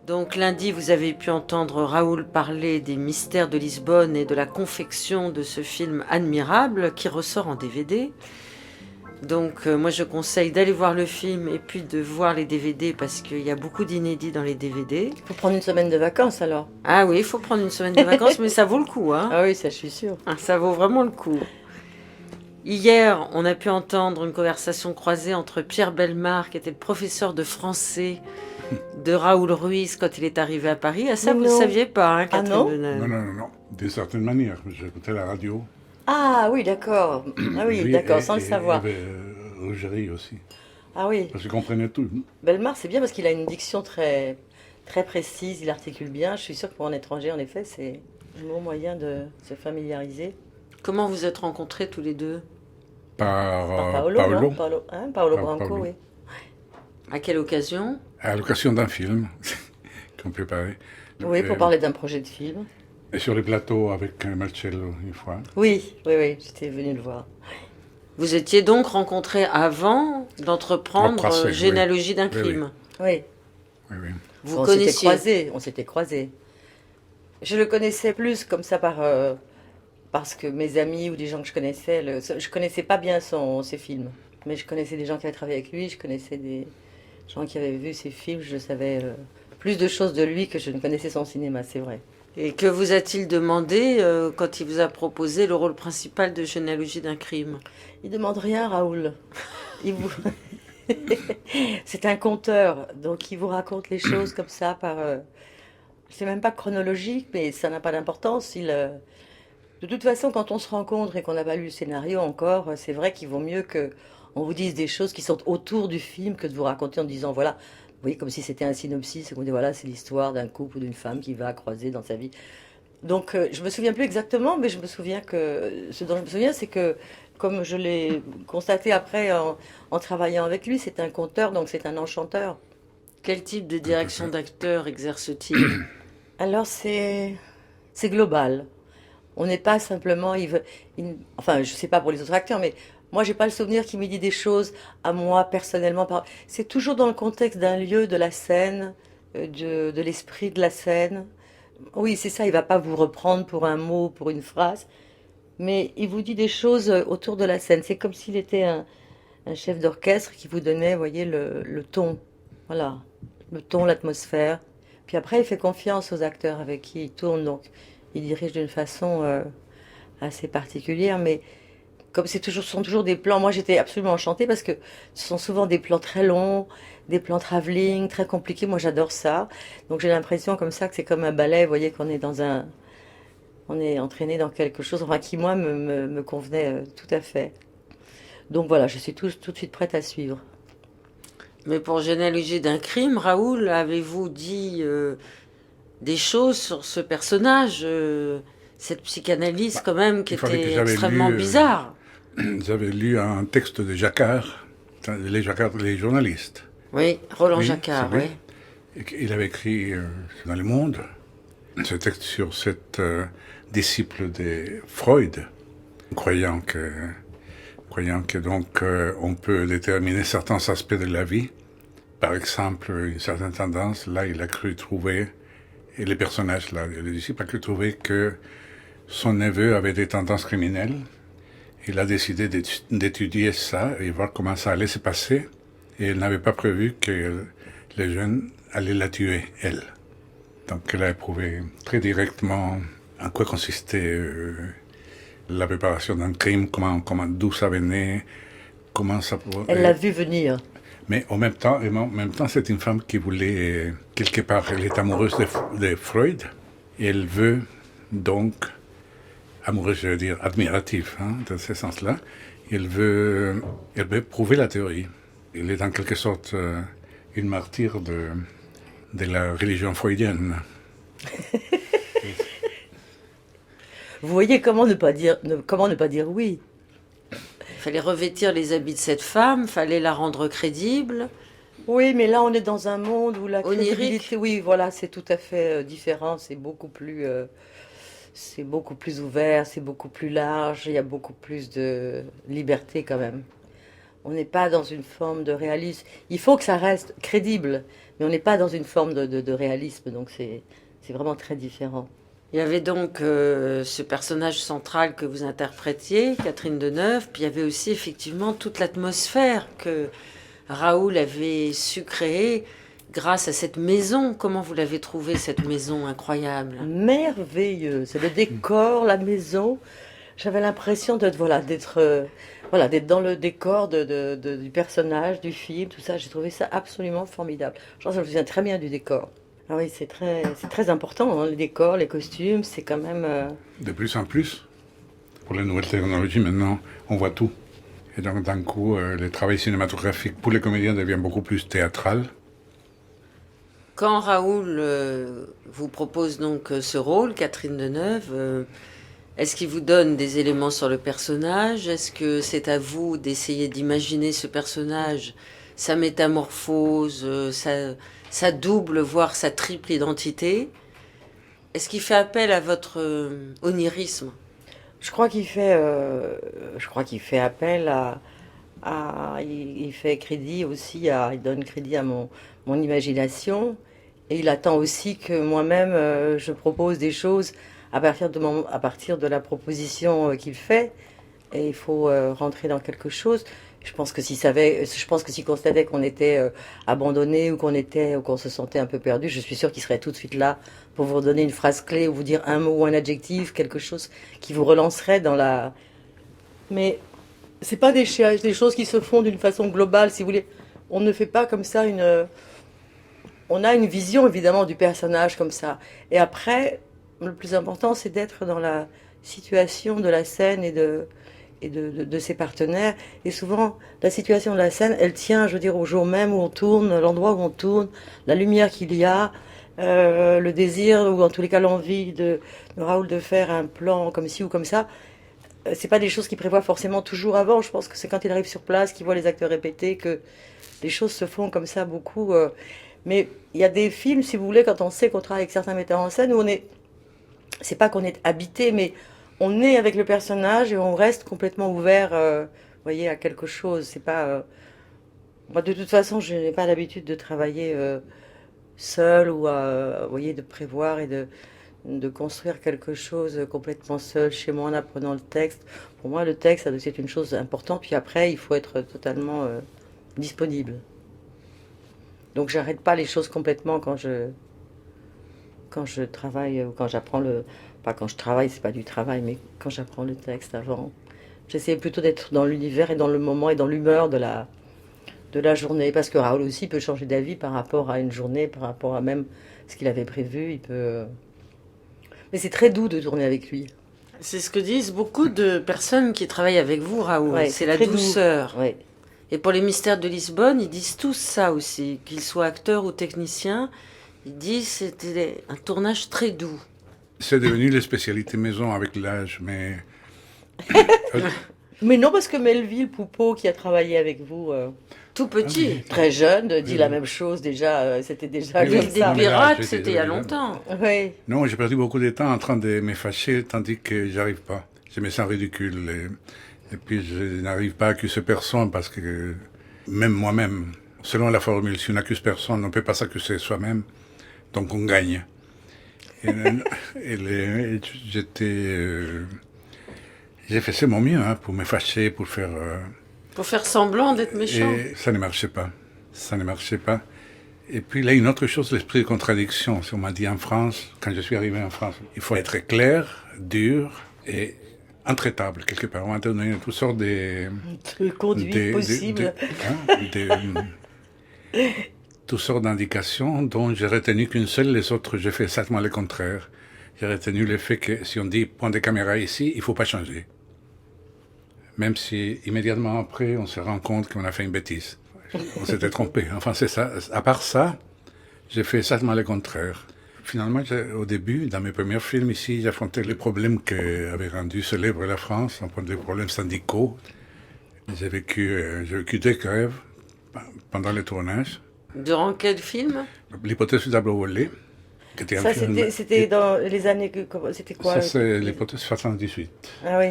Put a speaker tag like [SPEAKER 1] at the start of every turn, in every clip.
[SPEAKER 1] Donc lundi, vous avez pu entendre Raoul parler des mystères de Lisbonne et de la confection de ce film admirable qui ressort en DVD. Donc moi je conseille d'aller voir le film et puis de voir les DVD parce qu'il y a beaucoup d'inédits dans les DVD.
[SPEAKER 2] Il faut prendre une semaine de vacances alors.
[SPEAKER 1] Ah oui, il faut prendre une semaine de vacances, mais ça vaut le coup, hein.
[SPEAKER 2] Ah oui, ça je suis sûre.
[SPEAKER 1] Ça vaut vraiment le coup. Hier, on a pu entendre une conversation croisée entre Pierre Bellemare, qui était le professeur de français de Raoul Ruiz quand il est arrivé à Paris. Ah ça, vous ne
[SPEAKER 2] Non.
[SPEAKER 1] saviez pas, hein,
[SPEAKER 2] Ah
[SPEAKER 1] Catherine
[SPEAKER 2] non
[SPEAKER 1] Deneuve.
[SPEAKER 3] Non. D'une certaine manière, j'écoutais la radio.
[SPEAKER 2] Ah oui, d'accord. Ah oui,
[SPEAKER 3] Lui
[SPEAKER 2] d'accord,
[SPEAKER 3] et-
[SPEAKER 2] sans le
[SPEAKER 3] et-
[SPEAKER 2] savoir.
[SPEAKER 3] Il y avait Rogéry aussi.
[SPEAKER 2] Ah oui.
[SPEAKER 3] Parce qu'il comprenait tout.
[SPEAKER 2] Bellemare, c'est bien parce qu'il a une diction très, très précise, il articule bien. Je suis sûre que pour un étranger, en effet, c'est un bon moyen de se familiariser.
[SPEAKER 1] Comment vous êtes rencontrés tous les deux?
[SPEAKER 3] Par
[SPEAKER 2] Par Paolo,
[SPEAKER 3] Paolo,
[SPEAKER 2] non Paolo, hein, Paolo
[SPEAKER 3] Par
[SPEAKER 2] Branco,
[SPEAKER 3] Paolo.
[SPEAKER 2] oui.
[SPEAKER 1] À quelle occasion?
[SPEAKER 3] à l'occasion d'un film qu'on préparait.
[SPEAKER 2] Oui, pour parler d'un projet de film.
[SPEAKER 3] Et sur les plateaux avec Marcello une fois.
[SPEAKER 2] Oui, j'étais venue le voir.
[SPEAKER 1] Vous étiez donc rencontrés avant d'entreprendre
[SPEAKER 3] L'embrasser, oui.
[SPEAKER 1] Généalogie d'un
[SPEAKER 3] Oui,
[SPEAKER 1] crime.
[SPEAKER 2] Oui,
[SPEAKER 3] Oui, oui.
[SPEAKER 1] Vous
[SPEAKER 2] on s'était
[SPEAKER 1] connaissiez.
[SPEAKER 2] croisés, on s'était croisés. Je le connaissais plus comme ça parce que mes amis ou des gens que je connaissais, je connaissais pas bien ses films. Mais je connaissais des gens qui avaient travaillé avec lui, je connaissais des gens qui avaient vu ses films, je savais plus de choses de lui que je ne connaissais son cinéma, c'est vrai.
[SPEAKER 1] Et que vous a-t-il demandé quand il vous a proposé le rôle principal de Généalogie d'un crime?
[SPEAKER 2] Il demande rien, Raoul. Il vous... C'est un conteur, donc il vous raconte les choses comme ça c'est même pas chronologique, mais ça n'a pas d'importance. De toute façon, quand on se rencontre et qu'on n'a pas lu le scénario encore, c'est vrai qu'il vaut mieux que on vous dise des choses qui sont autour du film que de vous raconter en disant voilà, vous voyez, comme si c'était un synopsis, et qu'on dit voilà, c'est l'histoire d'un couple ou d'une femme qui va croiser dans sa vie. Donc, je me souviens plus exactement, mais je me souviens que ce dont je me souviens, c'est que comme je l'ai constaté après en travaillant avec lui, c'est un conteur, donc c'est un enchanteur.
[SPEAKER 1] Quel type de direction d'acteur exerce-t-il?
[SPEAKER 2] Alors c'est global. On n'est pas simplement, enfin, je sais pas pour les autres acteurs, mais moi, j'ai pas le souvenir qu'il me dit des choses à moi personnellement. C'est toujours dans le contexte d'un lieu, de la scène, de l'esprit de la scène. Oui, c'est ça. Il va pas vous reprendre pour un mot, pour une phrase, mais il vous dit des choses autour de la scène. C'est comme s'il était un chef d'orchestre qui vous donnait, vous voyez, le ton. Voilà, le ton, l'atmosphère. Puis après, il fait confiance aux acteurs avec qui il tourne, donc il dirige d'une façon assez particulière, mais comme ce sont toujours des plans, moi j'étais absolument enchantée parce que ce sont souvent des plans très longs, des plans travelling, très compliqués, moi j'adore ça. Donc j'ai l'impression comme ça que c'est comme un ballet, vous voyez qu'on est on est entraîné dans quelque chose, enfin qui moi me convenait tout à fait. Donc voilà, je suis tout de suite prête à suivre.
[SPEAKER 1] Mais pour Généalogie d'un crime, Raoul, avez-vous dit des choses sur ce personnage, cette psychanalyse quand même qui
[SPEAKER 3] il fallait que
[SPEAKER 1] était
[SPEAKER 3] j'avais
[SPEAKER 1] extrêmement
[SPEAKER 3] lu,
[SPEAKER 1] bizarre?
[SPEAKER 3] J'avais lu un texte de Jacquard, les journalistes.
[SPEAKER 1] Oui, Roland
[SPEAKER 3] Oui,
[SPEAKER 1] Jacquard,
[SPEAKER 3] c'est
[SPEAKER 1] oui.
[SPEAKER 3] vrai. Il avait écrit dans Le Monde ce texte sur cette disciple de Freud, croyant que donc on peut déterminer certains aspects de la vie. Par exemple, une certaine tendance, là, il a cru trouver, et les personnages, là, le disciple a cru trouver que son neveu avait des tendances criminelles. Il a décidé d'étudier ça et voir comment ça allait se passer. Et il n'avait pas prévu que les jeunes allaient la tuer, elle. Donc elle a éprouvé très directement en quoi consistait la préparation d'un crime, d'où ça venait, comment ça pouvait...
[SPEAKER 2] Elle l'a vu venir.
[SPEAKER 3] Mais en même temps, c'est une femme qui voulait, quelque part, elle est amoureuse de Freud, et elle veut donc, amoureuse, je veux dire, admirative, hein, dans ce sens-là, elle veut prouver la théorie. Elle est en quelque sorte une martyre de la religion freudienne.
[SPEAKER 2] Vous voyez comment ne pas dire, comment ne pas dire oui.
[SPEAKER 1] Il fallait revêtir les habits de cette femme, fallait la rendre crédible.
[SPEAKER 2] Oui, mais là on est dans un monde où la
[SPEAKER 1] Onirique.
[SPEAKER 2] crédibilité, oui, voilà, c'est tout à fait différent, c'est beaucoup plus ouvert, c'est beaucoup plus large, il y a beaucoup plus de liberté quand même. On n'est pas dans une forme de réalisme. Il faut que ça reste crédible, mais on n'est pas dans une forme de réalisme, donc c'est vraiment très différent.
[SPEAKER 1] Il y avait donc ce personnage central que vous interprétiez, Catherine Deneuve, puis il y avait aussi effectivement toute l'atmosphère que Raoul avait su créer grâce à cette maison. Comment vous l'avez trouvée, cette maison incroyable?
[SPEAKER 2] Merveilleux, c'est le décor, la maison. J'avais l'impression d'être dans le décor du personnage, du film, tout ça. J'ai trouvé ça absolument formidable. Je me souviens très bien du décor. Ah oui, c'est très important, hein, les décors, les costumes, c'est quand même...
[SPEAKER 3] De plus en plus, pour les nouvelles technologies, maintenant, on voit tout. Et donc, d'un coup, le travail cinématographique pour les comédiens devient beaucoup plus théâtral.
[SPEAKER 1] Quand Raoul vous propose donc ce rôle, Catherine Deneuve, est-ce qu'il vous donne des éléments sur le personnage? Est-ce que c'est à vous d'essayer d'imaginer ce personnage, sa métamorphose, sa double, voire sa triple identité? Est-ce qu'il fait appel à votre onirisme?
[SPEAKER 2] Je crois qu'il fait appel il fait crédit aussi il donne crédit à mon imagination, et il attend aussi que moi-même je propose des choses à partir de la proposition qu'il fait, et il faut rentrer dans quelque chose. Je pense que s'il constatait qu'on était abandonné ou qu'on se sentait un peu perdu, je suis sûre qu'il serait tout de suite là pour vous donner une phrase clé ou vous dire un mot ou un adjectif, quelque chose qui vous relancerait dans la... Mais c'est pas des choses qui se font d'une façon globale, si vous voulez. On ne fait pas comme ça on a une vision évidemment du personnage comme ça. Et après, le plus important, c'est d'être dans la situation de la scène et de ses partenaires. Et souvent, la situation de la scène, elle tient, je veux dire, au jour même où on tourne, l'endroit où on tourne, la lumière qu'il y a, le désir, ou en tous les cas l'envie de Raoul de faire un plan comme ci ou comme ça. C'est pas des choses qu'il prévoit forcément toujours avant. Je pense que c'est quand il arrive sur place, qu'il voit les acteurs répéter, que les choses se font comme ça beaucoup. Mais il y a des films, si vous voulez, quand on sait qu'on travaille avec certains metteurs en scène, où c'est pas qu'on est habité, mais on est avec le personnage et on reste complètement ouvert, voyez, à quelque chose. C'est pas... Moi, de toute façon, je n'ai pas l'habitude de travailler seul ou vous voyez, de prévoir et de construire quelque chose complètement seul chez moi en apprenant le texte. Pour moi, le texte, c'est une chose importante. Puis après, il faut être totalement disponible. Donc, j'arrête pas les choses complètement quand je travaille ou quand j'apprends le... Pas quand je travaille, c'est pas du travail, mais quand j'apprends le texte avant. J'essaie plutôt d'être dans l'univers et dans le moment et dans l'humeur de la journée. Parce que Raoul aussi peut changer d'avis par rapport à une journée, par rapport à même ce qu'il avait prévu. Il peut... Mais c'est très doux de tourner avec lui.
[SPEAKER 1] C'est ce que disent beaucoup de personnes qui travaillent avec vous, Raoul.
[SPEAKER 2] Ouais,
[SPEAKER 1] c'est la douceur.
[SPEAKER 2] Ouais.
[SPEAKER 1] Et pour les mystères de Lisbonne, ils disent tous ça aussi. Qu'ils soient acteurs ou techniciens, ils disent que c'était un tournage très doux.
[SPEAKER 3] C'est devenu les spécialités maison avec l'âge, mais...
[SPEAKER 2] Mais non, parce que Melville Poupeau, qui a travaillé avec vous...
[SPEAKER 1] Tout petit.
[SPEAKER 2] Très jeune, dit la même chose déjà. C'était déjà
[SPEAKER 1] L'île
[SPEAKER 2] comme
[SPEAKER 1] des
[SPEAKER 2] ça.
[SPEAKER 1] pirates, c'était il y a longtemps.
[SPEAKER 2] Oui.
[SPEAKER 3] Non, j'ai perdu beaucoup de temps en train de me fâcher, tandis que j'arrive pas. Je me sens ridicule. Et puis, je n'arrive pas à accuser personne parce que, même moi-même, selon la formule, si on n'accuse personne, on ne peut pas s'accuser soi-même. Donc, on gagne. J'ai fait mon mieux pour me fâcher, pour faire...
[SPEAKER 1] Pour faire semblant d'être méchant.
[SPEAKER 3] Et ça ne marchait pas. Ça ne marchait pas. Et puis là, une autre chose, l'esprit de contradiction. Si on m'a dit en France, quand je suis arrivé en France, il faut être clair, dur et intraitable, quelque part. On m'a donné toutes sortes de
[SPEAKER 2] conduite possible.
[SPEAKER 3] Toutes sortes d'indications dont j'ai retenu qu'une seule, les autres, j'ai fait exactement le contraire. J'ai retenu le fait que si on dit point de caméra ici, il ne faut pas changer. Même si immédiatement après, on se rend compte qu'on a fait une bêtise. On s'était trompé. Enfin, c'est ça. À part ça, j'ai fait exactement le contraire. Finalement, au début, dans mes premiers films ici, j'affrontais les problèmes qui avaient rendu célèbre la France, en point de problèmes syndicaux. J'ai vécu 2 grèves pendant le tournage.
[SPEAKER 1] Durant quel film?
[SPEAKER 3] L'hypothèse du tableau volé.
[SPEAKER 2] Ça, c'était dans les années... C'était quoi?
[SPEAKER 3] Ça, c'est l'hypothèse 78.
[SPEAKER 2] Ah oui.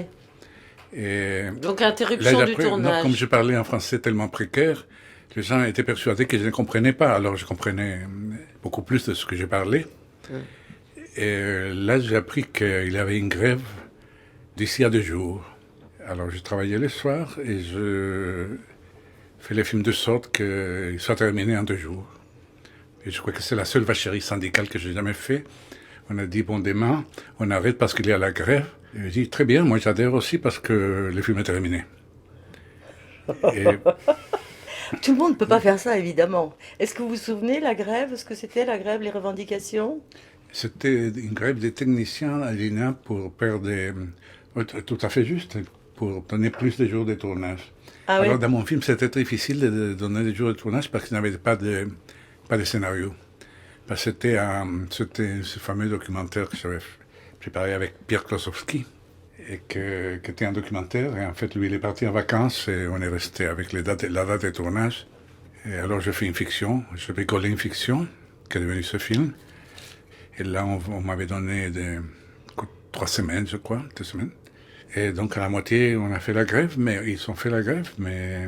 [SPEAKER 3] Et
[SPEAKER 1] donc, interruption
[SPEAKER 3] là,
[SPEAKER 1] du tournage.
[SPEAKER 3] Non, comme je parlais en français tellement précaire, Les gens étaient persuadés que je ne comprenais pas, alors je comprenais beaucoup plus de ce que je parlais. Et là, j'ai appris qu'il y avait une grève d'ici à 2 jours. Alors, je travaillais le soir et je fais les films de sorte qu'ils soient terminés en 2 jours. Et je crois que c'est la seule vacherie syndicale que j'ai jamais fait. On a dit, bon, demain, on arrête parce qu'il y a la grève. Et j'ai dit, très bien, moi j'adhère aussi parce que le film est terminé. Et
[SPEAKER 2] Tout le monde ne peut pas faire ça, évidemment. Est-ce que vous vous souvenez, la grève, ce que c'était, la grève, les revendications?
[SPEAKER 3] c'était une grève des techniciens à l'INA pour faire des... Tout à fait juste, pour donner plus de jours de tournage.
[SPEAKER 2] Ah oui?
[SPEAKER 3] Alors, dans mon film, c'était très difficile de donner des jours de tournage parce qu'il n'y avait pas de scénario. Parce que c'était ce fameux documentaire que j'avais préparé avec Pierre Klosowski, et qui était un documentaire. Et en fait, lui, il est parti en vacances et on est resté avec la date de tournage. Et alors, j'ai fait une fiction, j'ai bricolé une fiction qui est devenue ce film. Et là, on m'avait donné 3 semaines, je crois, 2 semaines. Et donc, à la moitié, on a fait la grève, mais ils ont fait la grève, mais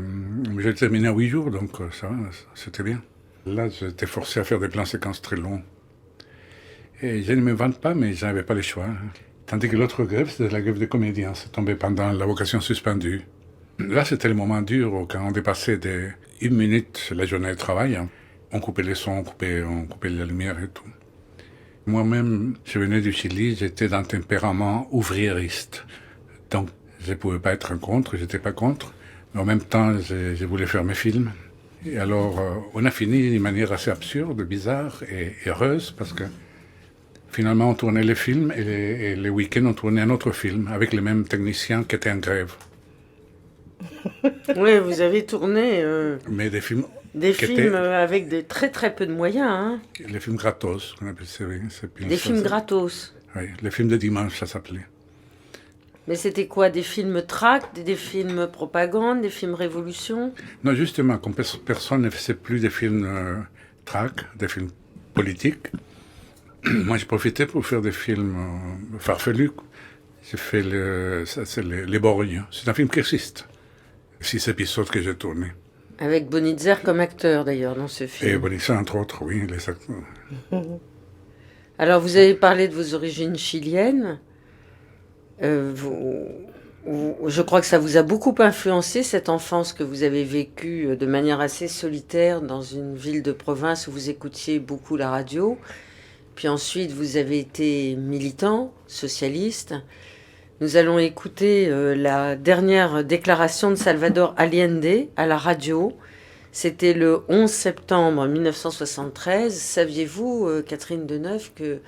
[SPEAKER 3] j'ai terminé en 8 jours, donc ça va, c'était bien. Là, j'étais forcé à faire des plans séquences très longs. Et je ne me vante pas, mais je n'avais pas le choix. Tandis que l'autre grève, c'était la grève des comédiens. C'est tombé pendant la vocation suspendue. Là, c'était le moment dur, quand on dépassait de 1 minute la journée de travail. On coupait les sons, on coupait la lumière et tout. Moi-même, je venais du Chili, j'étais d'un tempérament ouvriériste. Donc, je ne pouvais pas être contre, j'étais pas contre. Mais en même temps, je voulais faire mes films. Et alors, on a fini d'une manière assez absurde, bizarre et heureuse, parce que finalement, on tournait les films et les week-ends, on tournait un autre film avec les mêmes techniciens qui étaient en grève.
[SPEAKER 1] Oui, vous avez tourné
[SPEAKER 3] Mais des films
[SPEAKER 1] avec de très très peu de moyens. Hein.
[SPEAKER 3] Les films gratos, qu'on appelle ça.
[SPEAKER 1] Des films gratos.
[SPEAKER 3] Oui, les films de dimanche, ça s'appelait.
[SPEAKER 1] Mais c'était quoi? Des films tract, des films propagande, des films révolution?
[SPEAKER 3] Non, justement, comme personne ne faisait plus des films tract, des films politiques, moi je profitais pour faire des films farfelus. J'ai fait les Borgnes. C'est un film qui existe. 6 épisodes que j'ai tournés.
[SPEAKER 1] Avec Bonitzer comme acteur d'ailleurs dans ce film.
[SPEAKER 3] Et Bonitzer, entre autres, oui, les acteurs.
[SPEAKER 1] Alors vous avez parlé de vos origines chiliennes. Je crois que ça vous a beaucoup influencé, cette enfance que vous avez vécue de manière assez solitaire dans une ville de province où vous écoutiez beaucoup la radio. Puis ensuite, vous avez été militant, socialiste. Nous allons écouter la dernière déclaration de Salvador Allende à la radio. C'était le 11 septembre 1973. Saviez-vous, Catherine Deneuve, que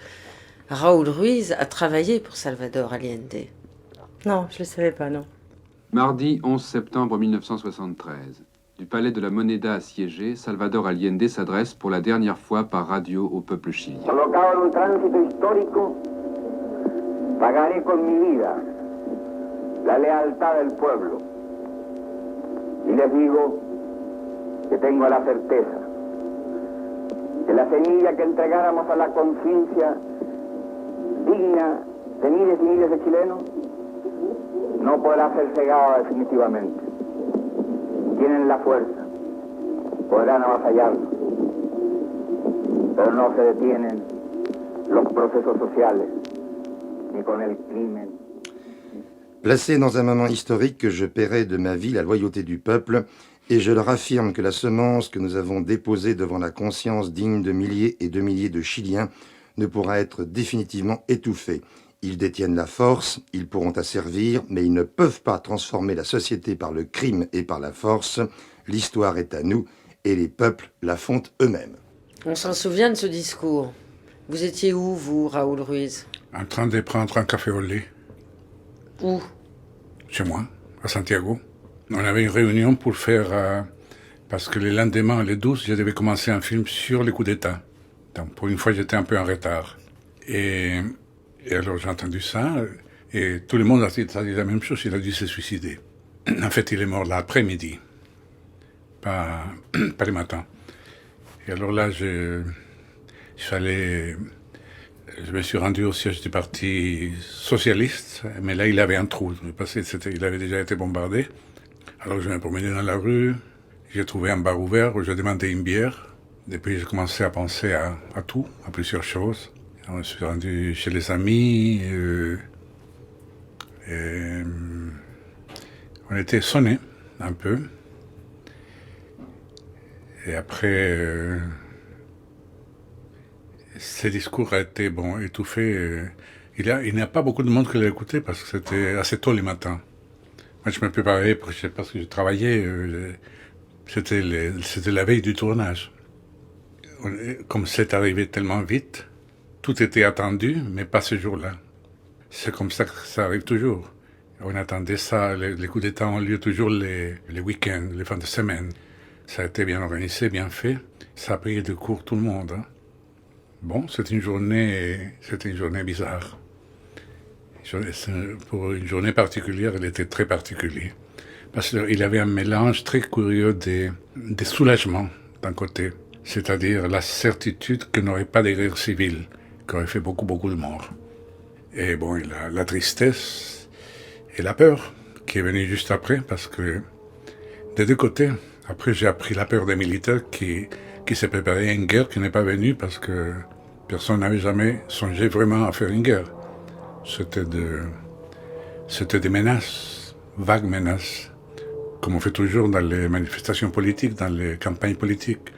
[SPEAKER 1] Raoul Ruiz a travaillé pour Salvador Allende?
[SPEAKER 2] Non, je ne le savais pas, non.
[SPEAKER 4] Mardi 11 septembre 1973. Du palais de la Moneda assiégé, Salvador Allende s'adresse pour la dernière fois par radio au peuple chilien.
[SPEAKER 5] Colocado en un tránsito histórico, pagaré con mi vida la lealtad del pueblo. Y les digo que tengo la certeza que la semilla que entregáramos a la conciencia digna de miles y miles de chilenos no podrá ser cegada definitivamente. Tienen la fuerza, podrán avasallarnos, pero no se detienen los procesos sociales, ni con el crimen.
[SPEAKER 6] Placé dans un moment historique que je paierai de ma vie la loyauté du peuple, et je leur affirme que la semence que nous avons déposée devant la conscience digne de milliers et de milliers de Chiliens ne pourra être définitivement étouffée. Ils détiennent la force, ils pourront asservir, mais ils ne peuvent pas transformer la société par le crime et par la force. L'histoire est à nous, et les peuples la font eux-mêmes.
[SPEAKER 1] On s'en souvient de ce discours. Vous étiez où, vous, Raoul Ruiz?
[SPEAKER 3] En train de prendre un café au lait.
[SPEAKER 1] Où?
[SPEAKER 3] Chez moi, à Santiago. On avait une réunion pour faire... parce que le lendemain, le 12, je devais commencer un film sur les coups d'État. Donc, pour une fois, j'étais un peu en retard. Et alors, j'ai entendu ça, et tout le monde a dit la même chose, il a dû se suicider. En fait, il est mort l'après-midi, pas le matin. Et alors là, je me suis rendu au siège du parti socialiste, mais là, il avait un trou, parce qu'il avait déjà été bombardé. Alors, je me promenais dans la rue, J'ai trouvé un bar ouvert où je demandais une bière. Depuis, j'ai commencé à penser à tout, à plusieurs choses. On suis rendu chez les amis. Et on était sonnés un peu. Et après, ce discours a été étouffé. Il n'y a pas beaucoup de monde qui l'a écouté parce que c'était assez tôt le matin. Moi, je me préparais parce que je travaillais. C'était la veille du tournage. Comme c'est arrivé tellement vite, tout était attendu, mais pas ce jour-là. C'est comme ça que ça arrive toujours. On attendait ça, les coups d'État ont lieu toujours les week-ends, les fins de semaine. Ça a été bien organisé, bien fait. Ça a pris de court tout le monde. Hein. Bon, c'était une journée bizarre. Pour une journée particulière, elle était très particulière. Parce qu'il avait un mélange très curieux de soulagement d'un côté, c'est-à-dire la certitude qu'il n'aurait pas de guerre civile, qui aurait fait beaucoup, beaucoup de morts. Et bon, il a la tristesse et la peur qui est venue juste après, parce que des deux côtés, après j'ai appris la peur des militaires qui s'est préparé à une guerre qui n'est pas venue parce que personne n'avait jamais songé vraiment à faire une guerre. C'était des menaces, vagues menaces, comme on fait toujours dans les manifestations politiques, dans les campagnes politiques.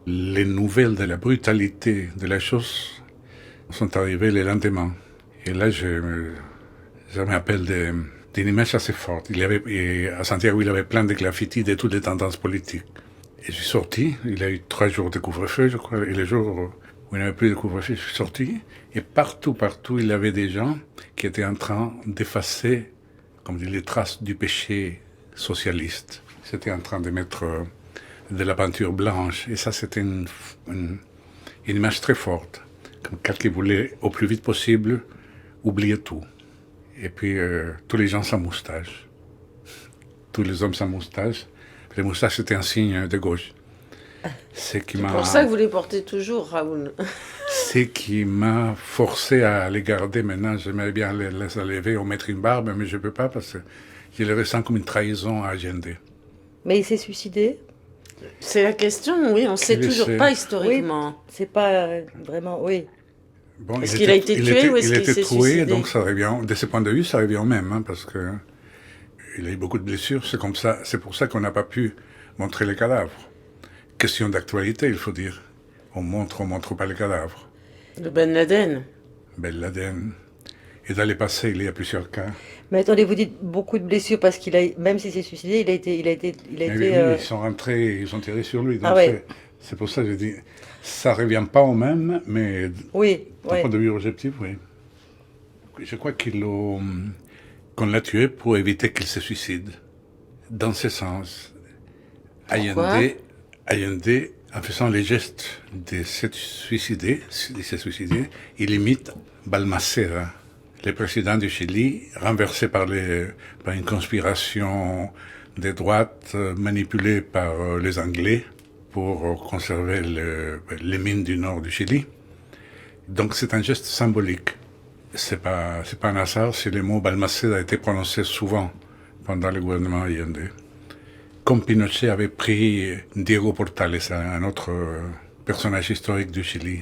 [SPEAKER 3] Les nouvelles de la brutalité de la chose sont arrivées le lendemain. Et là, je me rappelle d'une image assez forte. À Santiago, il avait plein de graffitis de toutes les tendances politiques. Et je suis sorti, il a eu 3 jours de couvre-feu, je crois, et les jours où il n'y avait plus de couvre-feu, je suis sorti. Et partout, il y avait des gens qui étaient en train d'effacer, comme dit, les traces du péché socialiste. C'était en train de mettre de la peinture blanche. Et ça, c'était une image très forte. Comme quelqu'un qui voulait, au plus vite possible, oublier tout. Et puis, tous les gens sans moustache. Tous les hommes sans moustache. Les moustaches, c'était un signe de gauche.
[SPEAKER 1] C'est pour ça que vous les portez toujours, Raoul.
[SPEAKER 3] C'est qui m'a forcé à les garder maintenant. J'aimerais bien les enlever ou mettre une barbe, mais je ne peux pas parce que je les ressens comme une trahison à Allende.
[SPEAKER 2] Mais il s'est suicidé?
[SPEAKER 1] C'est la question, oui, on ne sait toujours pas historiquement.
[SPEAKER 2] Oui, c'est pas vraiment, oui.
[SPEAKER 3] Bon,
[SPEAKER 1] est-ce qu'il a été tué ou est-ce qu'il s'est suicidé?
[SPEAKER 3] Donc ça revient, de ce point de vue, ça revient au même, hein, parce que il a eu beaucoup de blessures, c'est comme ça, c'est pour ça qu'on n'a pas pu montrer les cadavres. Question d'actualité, il faut dire. On montre pas les cadavres.
[SPEAKER 1] De Ben Laden.
[SPEAKER 3] Ben Laden. Et dans les passés, il y a plusieurs cas.
[SPEAKER 2] Mais attendez, vous dites beaucoup de blessures parce qu'il a, même s'il s'est suicidé, il a été.
[SPEAKER 3] Oui, ils sont rentrés, ils ont tiré sur lui. Donc c'est pour ça que je dis, ça revient pas au même, mais d'un point de vue objectif, oui. Je crois qu'on l'a tué pour éviter qu'il se suicide. Dans ce sens. Allende, en faisant les gestes de se suicider, il imite Balmaceda, le président du Chili, renversé par une conspiration de droite manipulée par les Anglais pour conserver les mines du nord du Chili. Donc c'est un geste symbolique. C'est pas un hasard si le mot Balmaceda a été prononcé souvent pendant le gouvernement Allende. Comme Pinochet avait pris Diego Portales, un autre personnage historique du Chili.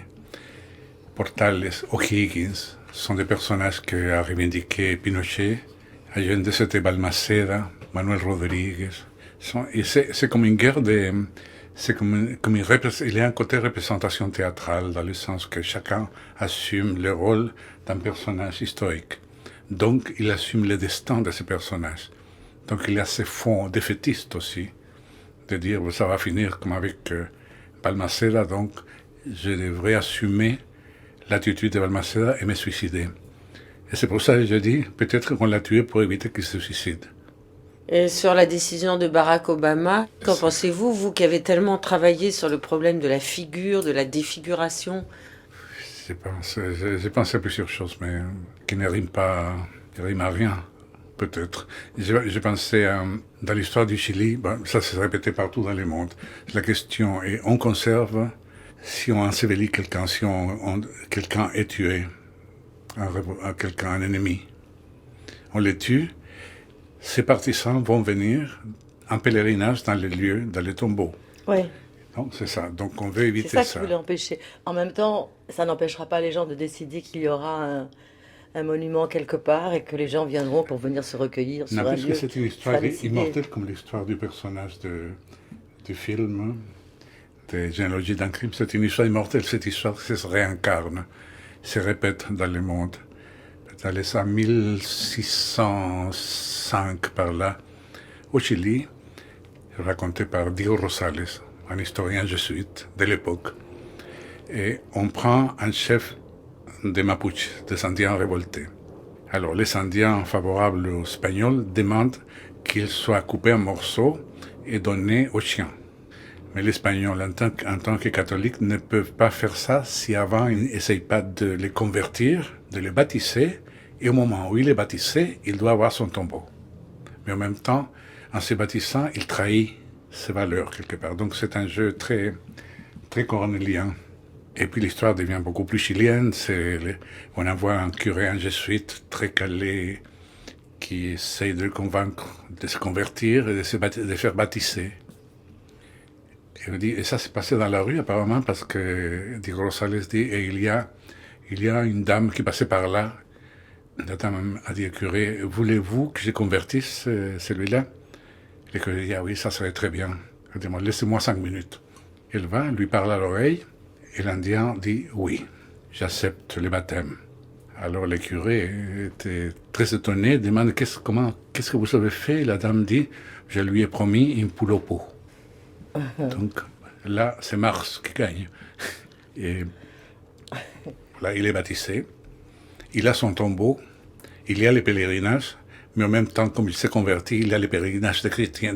[SPEAKER 3] Portales, O'Higgins, sont des personnages qu'a revendiqué Pinochet. Allende, c'était Balmaceda, Manuel Rodríguez. Et c'est comme une guerre il y a un côté représentation théâtrale, dans le sens que chacun assume le rôle d'un personnage historique. Donc, il assume le destin de ce personnage. Donc il y a ce fond défaitiste aussi, de dire ça va finir comme avec Balmaceda, donc je devrais assumer l'attitude de Balmaceda et me suicider. Et c'est pour ça que je dis, peut-être qu'on l'a tué pour éviter qu'il se suicide.
[SPEAKER 1] Et sur la décision de Barack Obama, qu'en pensez-vous, vous qui avez tellement travaillé sur le problème de la figure, de la défiguration?
[SPEAKER 3] J'ai pensé à plusieurs choses, mais qui ne riment à rien. Peut-être. J'ai pensé dans l'histoire du Chili, ça s'est répété partout dans le monde. La question est, on conserve si on ensevelit quelqu'un, si quelqu'un est tué, un ennemi. On les tue, ces partisans vont venir un pèlerinage dans les lieux, dans les tombeaux.
[SPEAKER 2] Oui,
[SPEAKER 3] Donc c'est ça. Donc on veut éviter
[SPEAKER 2] c'est ça
[SPEAKER 3] ça.
[SPEAKER 2] qui voulait empêcher. En même temps, ça n'empêchera pas les gens de décider qu'il y aura un monument quelque part et que les gens viendront pour venir se recueillir sur un
[SPEAKER 3] N'empêche que
[SPEAKER 2] lieu.
[SPEAKER 3] c'est une histoire
[SPEAKER 2] sera décidé.
[SPEAKER 3] immortelle comme l'histoire du personnage du film, de Généalogie d'un crime. C'est une histoire immortelle. Cette histoire se réincarne, se répète dans le monde. Dans les années 1605 par là, au Chili, raconté par Diego Rosales, un historien jésuite de l'époque. Et on prend un chef des Mapuches, des Indiens révoltés. Alors les Indiens favorables aux Espagnols demandent qu'il soit coupé en morceaux et donné aux chiens. Mais les Espagnols, en tant que catholiques, ne peuvent pas faire ça si avant ils n'essayent pas de les convertir, de les baptiser, et au moment où il est baptisé, il doit avoir son tombeau. Mais en même temps, en se baptisant, il trahit ses valeurs quelque part. Donc c'est un jeu très, très cornélien. Et puis l'histoire devient beaucoup plus chilienne. On envoie un curé, un jésuite très calé, qui essaye de le convaincre de se convertir et de faire baptiser. Et ça s'est passé dans la rue apparemment parce que Diego Rosales dit, et il y a une dame qui passait par là. La dame a dit au curé, voulez-vous que je convertisse celui-là? Le curé dit, ah oui, ça serait très bien. Elle dit, laissez-moi 5 minutes. Elle va, lui parle à l'oreille, et l'Indien dit, oui, j'accepte le baptême. Alors le curé était très étonné, demande, qu'est-ce que vous avez fait? La dame dit, je lui ai promis une poule au pot. Donc là, c'est Mars qui gagne. Et là, il est baptisé. Il a son tombeau, il y a les pèlerinages, mais en même temps, comme il s'est converti, il y a les pèlerinages des chrétiens,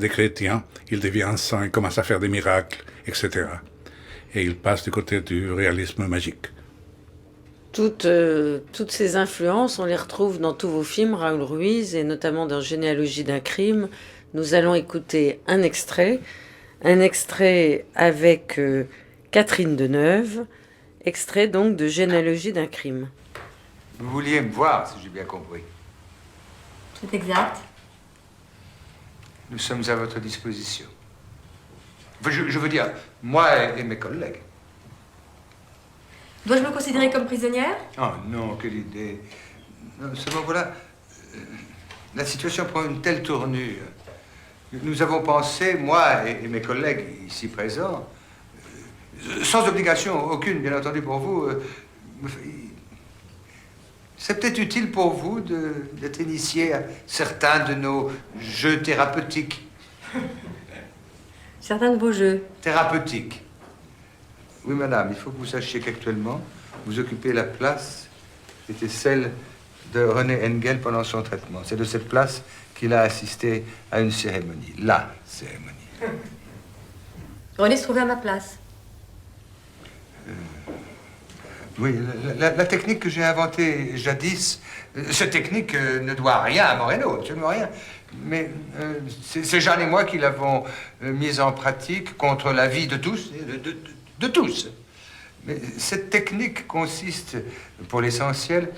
[SPEAKER 3] il devient saint, il commence à faire des miracles, etc. Et il passe du côté du réalisme magique.
[SPEAKER 1] Toutes ces influences, on les retrouve dans tous vos films, Raoul Ruiz, et notamment dans Généalogie d'un crime. Nous allons écouter un extrait avec Catherine Deneuve, extrait donc de Généalogie d'un crime.
[SPEAKER 7] Vous vouliez me voir, si j'ai bien compris.
[SPEAKER 8] C'est exact.
[SPEAKER 7] Nous sommes à votre disposition. Je veux dire, moi et mes collègues.
[SPEAKER 8] Dois-je me considérer comme prisonnière?
[SPEAKER 7] Oh non, quelle idée. Non, seulement voilà, la situation prend une telle tournure. Nous avons pensé, moi et mes collègues ici présents, sans obligation aucune, bien entendu, pour vous, c'est peut-être utile pour vous d'être initié à certains de nos jeux thérapeutiques.
[SPEAKER 8] Certains de vos jeux.
[SPEAKER 7] Thérapeutiques. Oui, madame, il faut que vous sachiez qu'actuellement, vous occupez la place qui était celle de René Engel pendant son traitement. C'est de cette place qu'il a assisté à une cérémonie. La cérémonie.
[SPEAKER 8] René se trouvait à ma place.
[SPEAKER 7] Oui, la technique que j'ai inventée jadis, cette technique ne doit rien à Moreno, absolument rien. Mais c'est Jeanne et moi qui l'avons mise en pratique contre la vie de tous, de tous. Mais cette technique consiste, pour l'essentiel,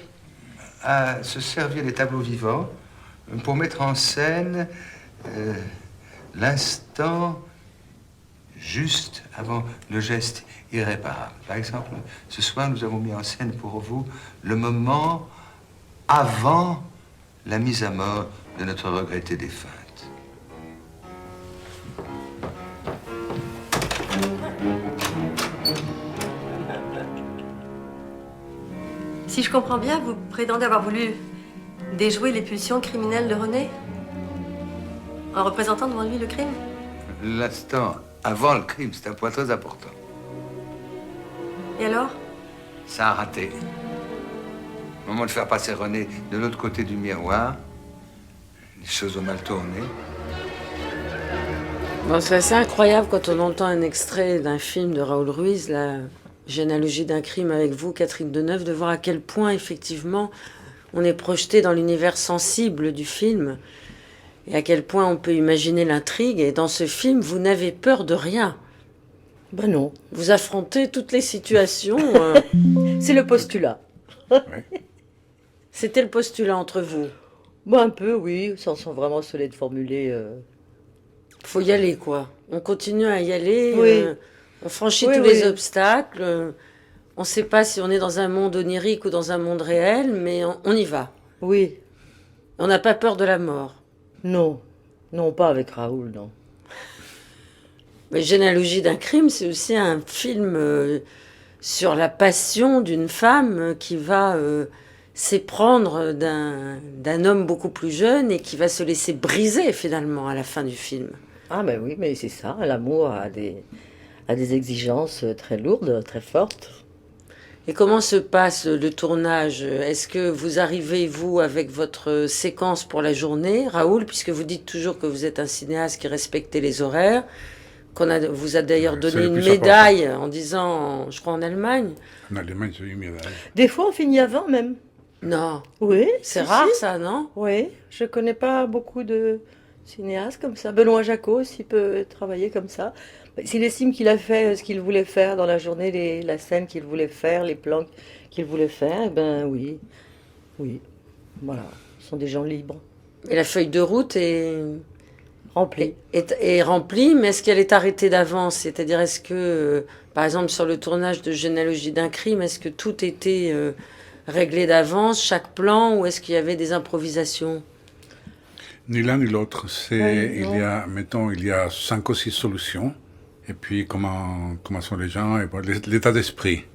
[SPEAKER 7] à se servir des tableaux vivants pour mettre en scène l'instant juste avant le geste irréparable. Par exemple, ce soir, nous avons mis en scène pour vous le moment avant la mise à mort de notre regrettée défunte.
[SPEAKER 8] Si je comprends bien, vous prétendez avoir voulu déjouer les pulsions criminelles de René en représentant devant lui le crime?
[SPEAKER 7] L'instant avant le crime, c'est un point très important.
[SPEAKER 8] Et alors?
[SPEAKER 7] Ça a raté. Au moment de faire passer René de l'autre côté du miroir, les choses ont mal tourné.
[SPEAKER 1] Bon, c'est assez incroyable quand on entend un extrait d'un film de Raoul Ruiz, la Généalogie d'un crime avec vous, Catherine Deneuve, de voir à quel point, effectivement, on est projeté dans l'univers sensible du film et à quel point on peut imaginer l'intrigue. Et dans ce film, vous n'avez peur de rien.
[SPEAKER 2] Ben non,
[SPEAKER 1] Vous affrontez toutes les situations.
[SPEAKER 2] c'est le postulat.
[SPEAKER 1] C'était le postulat entre vous.
[SPEAKER 2] Moi un peu, oui, sans vraiment se l'être formulé
[SPEAKER 1] Faut y aller, quoi. On continue à y aller.
[SPEAKER 2] Oui.
[SPEAKER 1] On franchit
[SPEAKER 2] Oui,
[SPEAKER 1] tous
[SPEAKER 2] oui.
[SPEAKER 1] les obstacles. On ne sait pas si on est dans un monde onirique ou dans un monde réel, mais on y va.
[SPEAKER 2] Oui.
[SPEAKER 1] On n'a pas peur de la mort.
[SPEAKER 2] Non. Non, pas avec Raoul, non.
[SPEAKER 1] Mais Généalogie d'un crime, c'est aussi un film sur la passion d'une femme qui va s'éprendre d'un homme beaucoup plus jeune et qui va se laisser briser finalement à la fin du film.
[SPEAKER 2] Ah ben oui, mais c'est ça, l'amour a des exigences très lourdes, très fortes.
[SPEAKER 1] Et comment se passe le tournage? Est-ce que vous arrivez, vous, avec votre séquence pour la journée, Raoul, puisque vous dites toujours que vous êtes un cinéaste qui respectait les horaires, vous a d'ailleurs
[SPEAKER 3] C'est
[SPEAKER 1] donné
[SPEAKER 3] le
[SPEAKER 1] une
[SPEAKER 3] plus
[SPEAKER 1] médaille en disant, je crois en Allemagne.
[SPEAKER 3] En Allemagne, j'ai eu une médaille.
[SPEAKER 2] Des fois, on finit avant même.
[SPEAKER 1] Non,
[SPEAKER 2] Oui.
[SPEAKER 1] c'est
[SPEAKER 2] si,
[SPEAKER 1] rare
[SPEAKER 2] si.
[SPEAKER 1] ça, non?
[SPEAKER 2] Oui, je connais pas beaucoup de cinéastes comme ça. Benoît Jacot aussi peut travailler comme ça. S'il estime qu'il a fait ce qu'il voulait faire dans la journée, la scène qu'il voulait faire, les plans qu'il voulait faire, eh ben oui, oui, voilà, ce sont des gens libres,
[SPEAKER 1] Et la feuille de route
[SPEAKER 2] remplis.
[SPEAKER 1] est remplie, mais est-ce qu'elle est arrêtée d'avance? C'est-à-dire, est-ce que, par exemple, sur le tournage de Généalogie d'un crime, est-ce que tout était réglé d'avance, chaque plan, ou est-ce qu'il y avait des improvisations?
[SPEAKER 3] Ni l'un ni l'autre.
[SPEAKER 2] Ouais,
[SPEAKER 3] Mettons, il y a 5 ou 6 solutions. Et puis, comment sont les gens, et bon, l'état d'esprit.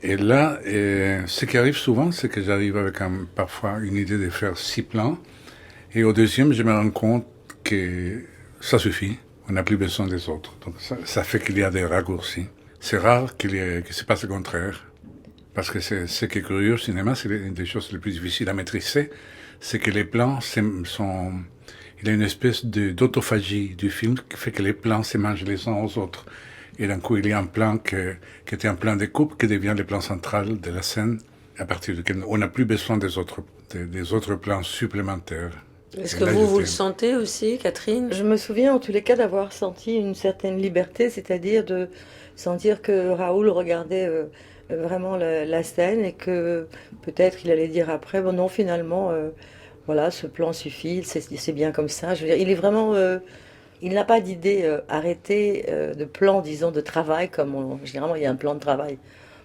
[SPEAKER 3] Et là, ce qui arrive souvent, c'est que j'arrive avec parfois une idée de faire 6 plans. Et au deuxième, je me rends compte que ça suffit. On n'a plus besoin des autres. Donc, ça fait qu'il y a des raccourcis. C'est rare qu'il se passe le contraire. Parce que ce qui est curieux au cinéma, c'est une des choses les plus difficiles à maîtriser. C'est que les plans sont... Il y a une espèce d'autophagie du film qui fait que les plans se mangent les uns aux autres. Et d'un coup, il y a un plan qui était un plan de coupe qui devient le plan central de la scène, à partir duquel on n'a plus besoin des autres plans supplémentaires.
[SPEAKER 1] Est-ce
[SPEAKER 3] Et
[SPEAKER 1] que
[SPEAKER 3] là,
[SPEAKER 1] vous le sentez aussi, Catherine?
[SPEAKER 2] Je me souviens en tous les cas d'avoir senti une certaine liberté, c'est-à-dire de sentir que Raoul regardait vraiment la scène et que peut-être il allait dire après, bon non, finalement, voilà, ce plan suffit, c'est bien comme ça. Je veux dire, il est vraiment... il n'a pas d'idée arrêtée de plan, disons, de travail, généralement il y a un plan de travail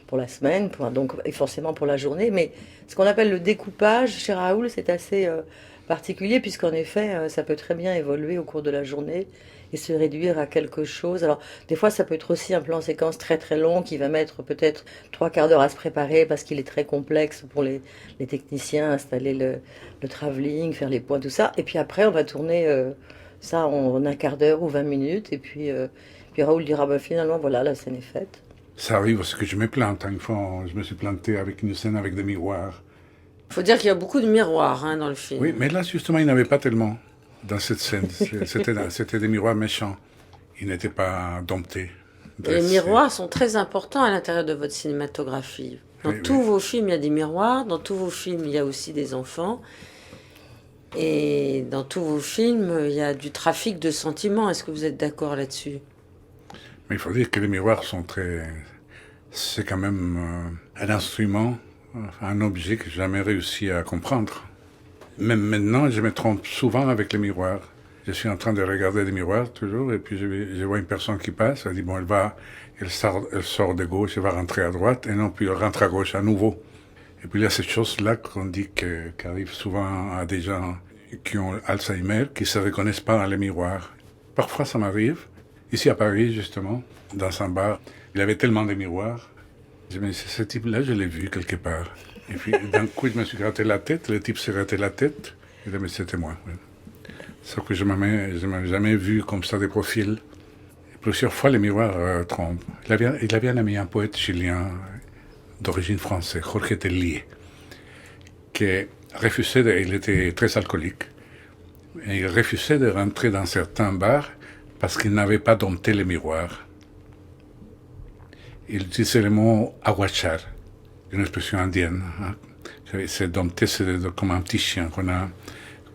[SPEAKER 2] pour la semaine, donc, et forcément pour la journée, mais ce qu'on appelle le découpage chez Raoul, c'est assez particulier, puisqu'en effet, ça peut très bien évoluer au cours de la journée et se réduire à quelque chose. Alors, des fois, ça peut être aussi un plan séquence très très long qui va mettre peut-être 3/4 d'heure à se préparer parce qu'il est très complexe pour les techniciens, installer le travelling, faire les points, tout ça. Et puis après, on va tourner ça en 1/4 d'heure ou 20 minutes. Et puis Raoul dira, bah, finalement, voilà, la scène est faite.
[SPEAKER 3] Ça arrive parce que je me plante. Une fois, je me suis planté avec une scène avec des miroirs.
[SPEAKER 1] Il faut dire qu'il y a beaucoup de miroirs dans le film.
[SPEAKER 3] Oui, mais là, justement, il n'y en avait pas tellement dans cette scène. C'était des miroirs méchants. Ils n'étaient pas domptés.
[SPEAKER 1] Et les miroirs sont très importants à l'intérieur de votre cinématographie. Dans tous vos films, il y a des miroirs. Dans tous vos films, il y a aussi des enfants. Et dans tous vos films, il y a du trafic de sentiments. Est-ce que vous êtes d'accord là-dessus?
[SPEAKER 3] Mais il faut dire que les miroirs sont très... C'est quand même un instrument, un objet que j'ai jamais réussi à comprendre. Même maintenant, je me trompe souvent avec les miroirs. Je suis en train de regarder les miroirs toujours, et puis je vois une personne qui passe, elle dit, bon, elle sort de gauche, elle va rentrer à droite, et non, puis elle rentre à gauche à nouveau. Et puis il y a cette chose-là qu'on dit qui arrive souvent à des gens qui ont Alzheimer, qui ne se reconnaissent pas dans les miroirs. Parfois, ça m'arrive. Ici à Paris, justement, dans un bar, il y avait tellement de miroirs. Je me dis, ce type-là, je l'ai vu quelque part. Et puis, d'un coup, je me suis gratté la tête, le type s'est gratté la tête, et là, mais c'était moi. Oui. Sauf que je ne m'avais jamais vu comme ça des profils. Et plusieurs fois, les miroirs trompent. Il avait un ami, un poète chilien d'origine française, Jorge Tellier, qui refusait, il était très alcoolique, et il refusait de rentrer dans certains bars parce qu'il n'avait pas dompté les miroirs. Il disait le mot aguachar, une expression indienne. Hein. C'est dompter, c'est comme un petit chien qu'on a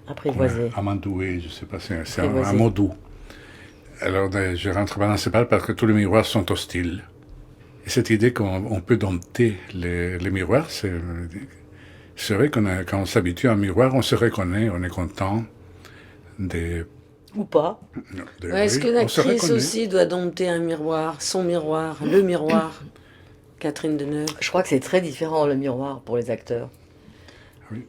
[SPEAKER 2] Apprivoisé.
[SPEAKER 3] Amandoué, je ne sais pas, c'est un mot doux. Alors, je ne rentre pas dans ces bars parce que tous les miroirs sont hostiles. Et cette idée qu'on peut dompter les miroirs, c'est vrai quand on s'habitue à un miroir, on se reconnaît, on est content de
[SPEAKER 2] Ou pas.
[SPEAKER 3] Non,
[SPEAKER 1] Ouais, est-ce que
[SPEAKER 3] on se
[SPEAKER 1] l'actrice
[SPEAKER 3] reconnaît.
[SPEAKER 1] aussi doit dompter un miroir, son miroir, le miroir? Catherine Deneuve.
[SPEAKER 2] Je crois que c'est très différent, le miroir, pour les acteurs.
[SPEAKER 3] Oui.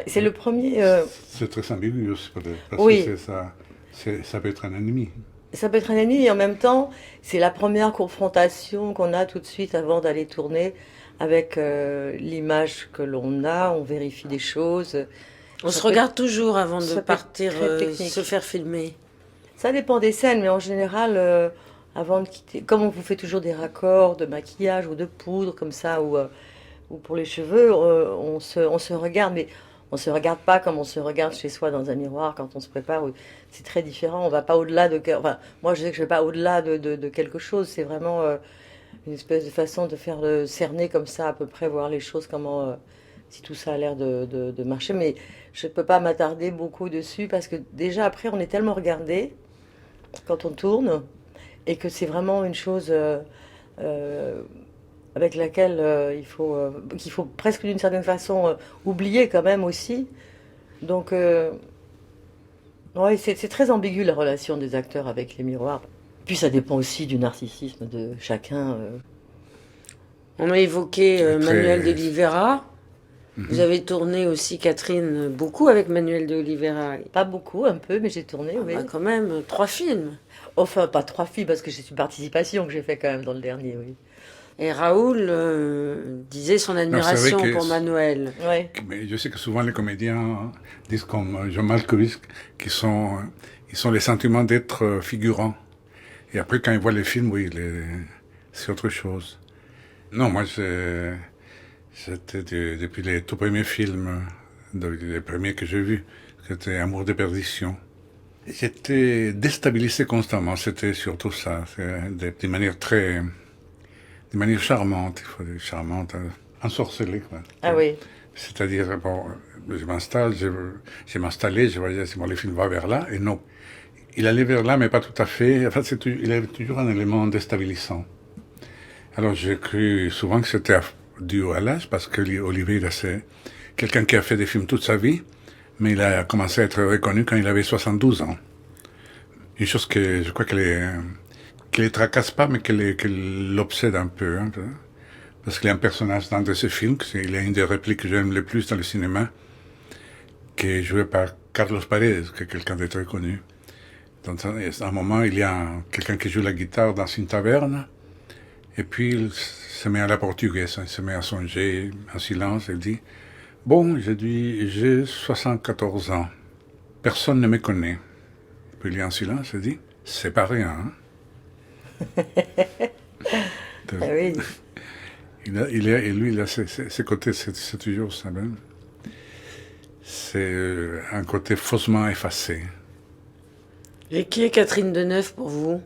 [SPEAKER 2] C'est le premier...
[SPEAKER 3] C'est très ambigu aussi, peut-être, parce
[SPEAKER 2] Oui.
[SPEAKER 3] que ça peut être un ennemi.
[SPEAKER 2] Ça peut être un ennemi, et en même temps, c'est la première confrontation qu'on a tout de suite avant d'aller tourner avec l'image que l'on a, on vérifie des choses.
[SPEAKER 1] On
[SPEAKER 2] Ça
[SPEAKER 1] se
[SPEAKER 2] peut
[SPEAKER 1] regarde toujours avant
[SPEAKER 2] ça
[SPEAKER 1] de
[SPEAKER 2] peut être
[SPEAKER 1] partir
[SPEAKER 2] très technique.
[SPEAKER 1] se faire filmer.
[SPEAKER 2] Ça dépend des scènes, mais en général, avant de quitter, comme on vous fait toujours des raccords de maquillage ou de poudre, comme ça, ou pour les cheveux, on se regarde, mais on se regarde pas comme on se regarde chez soi dans un miroir quand on se prépare. C'est très différent, on va pas au-delà de... Enfin, moi, je sais que je vais pas au-delà de quelque chose, c'est vraiment une espèce de façon de faire cerner comme ça, à peu près, voir les choses, comment... si tout ça a l'air de marcher, mais je ne peux pas m'attarder beaucoup dessus parce que déjà après on est tellement regardé quand on tourne et que c'est vraiment une chose avec laquelle qu'il faut presque d'une certaine façon oublier quand même aussi. Donc ouais, c'est très ambigu la relation des acteurs avec les miroirs. Puis ça dépend aussi du narcissisme de chacun.
[SPEAKER 1] On a évoqué
[SPEAKER 3] Très-
[SPEAKER 1] Manuel de Oliveira. Vous avez tourné aussi, Catherine, beaucoup avec Manuel de Oliveira.
[SPEAKER 2] Pas beaucoup, un peu, mais j'ai tourné, oui.
[SPEAKER 1] Quand même, 3 films.
[SPEAKER 2] Enfin, pas 3 filles, parce que c'est une participation que j'ai fait quand même dans le dernier, oui.
[SPEAKER 1] Et Raoul disait son admiration
[SPEAKER 3] que
[SPEAKER 1] pour Manuel.
[SPEAKER 2] Ouais.
[SPEAKER 3] Mais je sais que souvent les comédiens disent comme Jean Malkovich qu'ils sont les sentiments d'être figurants. Et après, quand ils voient les films, oui, c'est autre chose. Non, moi, c'était depuis les tout premiers films, les premiers que j'ai vus, c'était Amour de perdition. J'étais déstabilisé constamment, c'était surtout ça, de manière de manière charmante, il faut dire charmante, ensorcelée, quoi.
[SPEAKER 2] Ah oui.
[SPEAKER 3] C'est-à-dire, bon, je m'installais, je voyais si bon, le film va vers là, et non. Il allait vers là, mais pas tout à fait. Enfin, il avait toujours un élément déstabilisant. Alors, j'ai cru souvent que c'était dû à l'âge, parce que Olivier, c'est quelqu'un qui a fait des films toute sa vie, mais il a commencé à être reconnu quand il avait 72 ans. Une chose que je crois qu'elle les tracasse pas, mais qu'elle l'obsède un peu. Hein, parce qu'il y a un personnage dans de ses films, il y a une des répliques que j'aime le plus dans le cinéma, qui est joué par Carlos Paredes, qui est quelqu'un de très connu. Donc, à un moment, il y a quelqu'un qui joue la guitare dans une taverne, et puis il se met à la portugaise, il se met à songer en silence, il dit « Bon, j'ai 74 ans, personne ne me connaît. » Puis il est en silence, il dit « C'est pas rien. Hein? »
[SPEAKER 2] Ah oui.
[SPEAKER 3] Et lui, il a ses côtés, c'est toujours ça même. C'est un côté faussement effacé.
[SPEAKER 1] Et qui est Catherine Deneuve pour vous?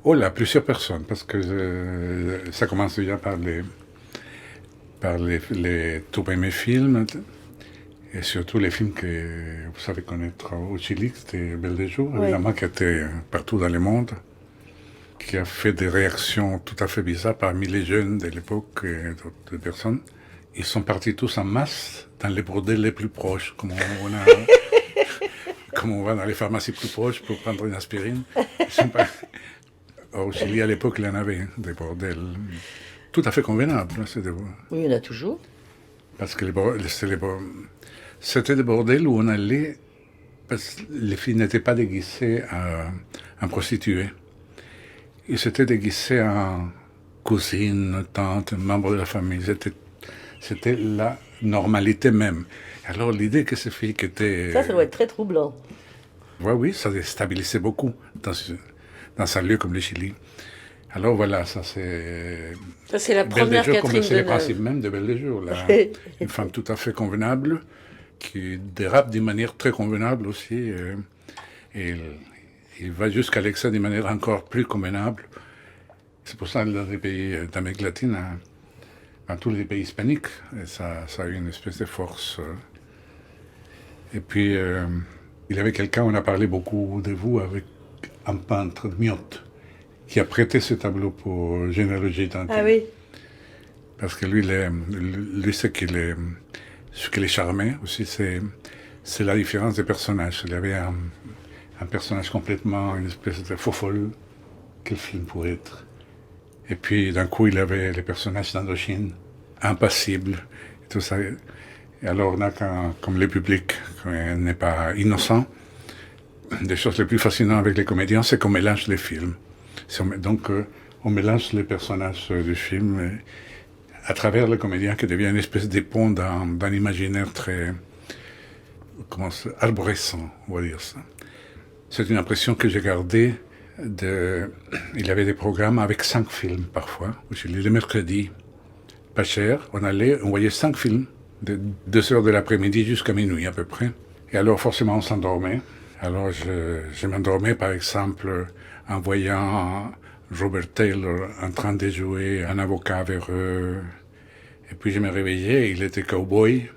[SPEAKER 3] Oh là, plusieurs personnes, parce que ça commence déjà par les tout premiers films, et surtout les films que vous savez connaître au Chili, c'était Belle de Jour,
[SPEAKER 2] Oui.
[SPEAKER 3] évidemment, qui était partout dans le monde, qui a fait des réactions tout à fait bizarres parmi les jeunes de l'époque et d'autres personnes. Ils sont partis tous en masse dans les bordels les plus proches, comme on va dans les pharmacies plus proches pour prendre une aspirine. Au Chili, à l'époque, il y en avait des bordels tout à fait convenables.
[SPEAKER 2] Oui, il y en a toujours.
[SPEAKER 3] Parce que c'était des bordels où on allait, parce que les filles n'étaient pas déguisées en prostituées. Ils s'étaient déguisés en cousines, tantes, membres de la famille. C'était la normalité même. Alors l'idée que ces filles qui étaient...
[SPEAKER 2] Ça doit être très troublant.
[SPEAKER 3] Oui, ça déstabilisait beaucoup dans un lieu comme le Chili. Alors voilà, ça c'est...
[SPEAKER 1] Ça, c'est la
[SPEAKER 3] Belle
[SPEAKER 1] première
[SPEAKER 3] de Jour,
[SPEAKER 1] Catherine
[SPEAKER 3] c'est le
[SPEAKER 1] Deneuve.
[SPEAKER 3] principe même de Belle de Jour. Là. Une femme tout à fait convenable, qui dérape d'une manière très convenable aussi. Et il va jusqu'à l'excès d'une manière encore plus convenable. C'est pour ça que dans les pays d'Amérique latine, dans tous les pays hispaniques, ça a eu une espèce de force. Et puis, il y avait quelqu'un, on a parlé beaucoup de vous, avec un peintre, Miotte, qui a prêté ce tableau pour Généalogie d'Antille.
[SPEAKER 2] Ah oui.
[SPEAKER 3] Parce que lui, ce qui les charmait aussi, c'est la différence des personnages. Il y avait un personnage complètement, une espèce de faux folle. Quel film pourrait être? Et puis d'un coup, il avait les personnages d'Indochine, impassibles, et tout ça. Et alors on a, comme le public n'est pas innocent, des choses les plus fascinantes avec les comédiens, c'est qu'on mélange les films. Donc on mélange les personnages du film à travers le comédien qui devient une espèce d'épon d'un imaginaire très arborescent, on va dire ça. C'est une impression que j'ai gardée. Il y avait des programmes avec 5 films parfois. Le mercredi, pas cher, on voyait 5 films de 2 heures de l'après-midi jusqu'à minuit à peu près. Et alors forcément on s'endormait. Alors je m'endormais par exemple en voyant Robert Taylor en train de jouer un avocat véreux. Et puis je me réveillais, il était cowboy.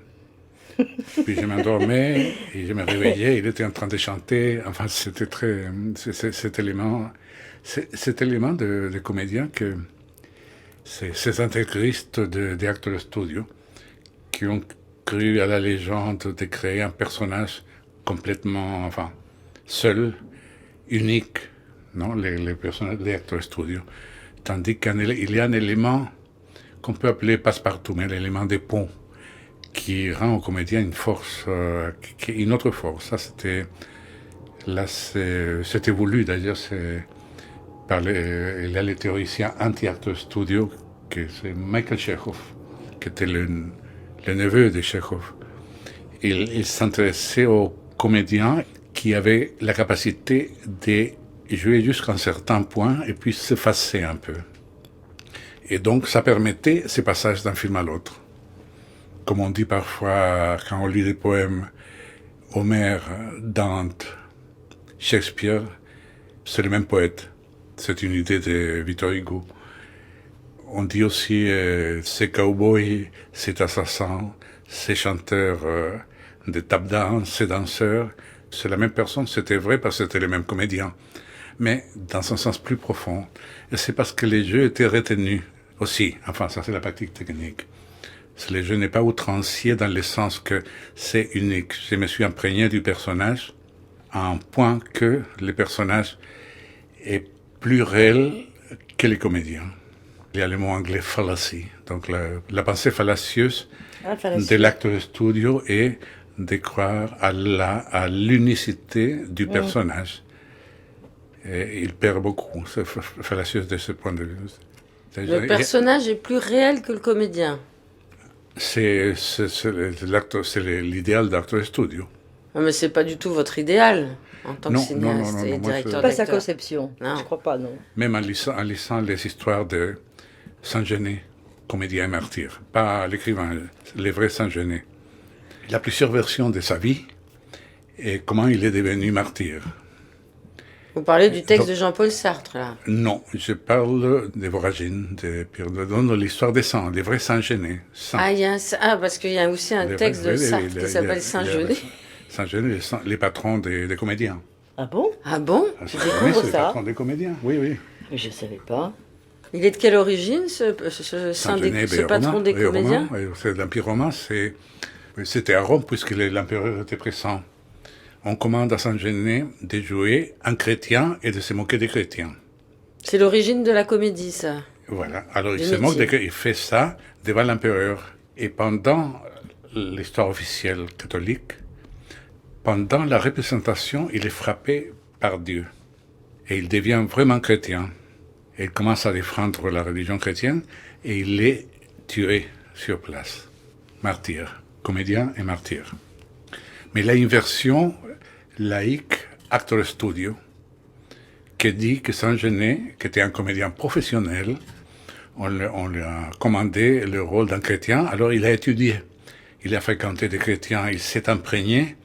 [SPEAKER 3] Puis je m'endormais et je me réveillais, il était en train de chanter. Enfin, c'était très... Cet élément de comédien que... Ces intégristes des acteurs studio qui ont cru à la légende de créer un personnage complètement, seul, unique, non, les personnages des acteurs studio. Tandis qu'il y a un élément qu'on peut appeler passe-partout, mais l'élément des ponts, qui rend au comédien une force, une autre force. Ça, c'était voulu, d'ailleurs, il y a les théoriciens anti-acteurs studio, que c'est Michael Chekhov, qui était le neveu de Chekhov. Il s'intéressait aux comédiens qui avaient la capacité de jouer jusqu'à un certain point et puis s'effacer un peu. Et donc, ça permettait ces passages d'un film à l'autre. Comme on dit parfois quand on lit des poèmes, Homère, Dante, Shakespeare, c'est le même poète. C'est une idée de Victor Hugo. On dit aussi ces cowboys, ces assassins, ces chanteurs de tap dance, ces danseurs. C'est la même personne, c'était vrai parce que c'était les mêmes comédiens. Mais dans un sens plus profond. Et c'est parce que les jeux étaient retenus aussi. Enfin, ça c'est la pratique technique. Le jeu n'est pas outrancier dans le sens que c'est unique. Je me suis imprégné du personnage à un point que le personnage est plus réel que les comédiens. Il y a le mot anglais fallacy, donc la pensée fallacieuse de l'acteur studio est de croire à l'unicité du personnage. Et il perd beaucoup, c'est fallacieux de ce point de vue.
[SPEAKER 1] Le personnage est plus réel que le comédien.
[SPEAKER 3] C'est l'idéal d'acteur studio.
[SPEAKER 1] Non, mais c'est pas du tout votre idéal en tant que cinéaste et directeur d'acteur.
[SPEAKER 2] Pas sa conception, je crois pas, non.
[SPEAKER 3] Même en lisant les histoires de Saint-Genet, comédien et martyr, pas l'écrivain, les vrais Saint-Genet. Il a plusieurs versions de sa vie et comment il est devenu martyr.
[SPEAKER 1] Vous parlez du texte de Jean-Paul Sartre, là?
[SPEAKER 3] Non, je parle des Voragines, de Pierre Dodon, de l'histoire des saints, des vrais Saint-Genet.
[SPEAKER 1] Parce qu'il y a aussi un texte de Sartre qui s'appelle Saint-Genet.
[SPEAKER 3] Saint-Genet, les patrons des comédiens.
[SPEAKER 2] Ah bon?
[SPEAKER 1] Ah bon?
[SPEAKER 2] Tu découvres
[SPEAKER 3] c'est les patrons des comédiens, oui.
[SPEAKER 2] Mais je ne savais pas.
[SPEAKER 1] Il est de quelle origine, ce patron des comédiens?
[SPEAKER 3] C'est l'Empire romain, c'était à Rome, puisque l'empereur était présent. On commande à Saint-Genet de jouer un chrétien et de se moquer des chrétiens.
[SPEAKER 1] C'est l'origine de la comédie, ça.
[SPEAKER 3] Voilà. Alors, il fait ça devant l'empereur. Et pendant l'histoire officielle catholique, pendant la représentation, il est frappé par Dieu. Et il devient vraiment chrétien. Et il commence à défendre la religion chrétienne et il est tué sur place. Martyr. Comédien et martyr. Mais il y a une version laïque, acteur studio, qui dit que Saint-Genet, qui était un comédien professionnel, on lui a commandé le rôle d'un chrétien, alors il a étudié. Il a fréquenté des chrétiens, il s'est imprégné,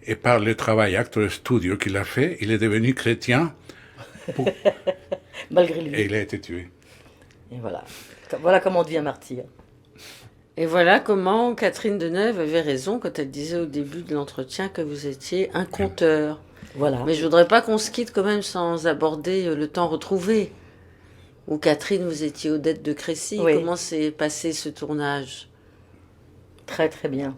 [SPEAKER 3] et par le travail acteur studio qu'il a fait, il est devenu chrétien.
[SPEAKER 2] Malgré lui.
[SPEAKER 3] Et il a été tué.
[SPEAKER 2] Et voilà. Voilà comment on devient martyr.
[SPEAKER 1] Et voilà comment Catherine Deneuve avait raison quand elle disait au début de l'entretien que vous étiez un conteur.
[SPEAKER 2] Voilà.
[SPEAKER 1] Mais je voudrais pas qu'on se quitte quand même sans aborder le temps retrouvé. Où Catherine, vous étiez Odette de Crécy.
[SPEAKER 2] Oui.
[SPEAKER 1] Comment s'est passé ce tournage?
[SPEAKER 2] Très très bien.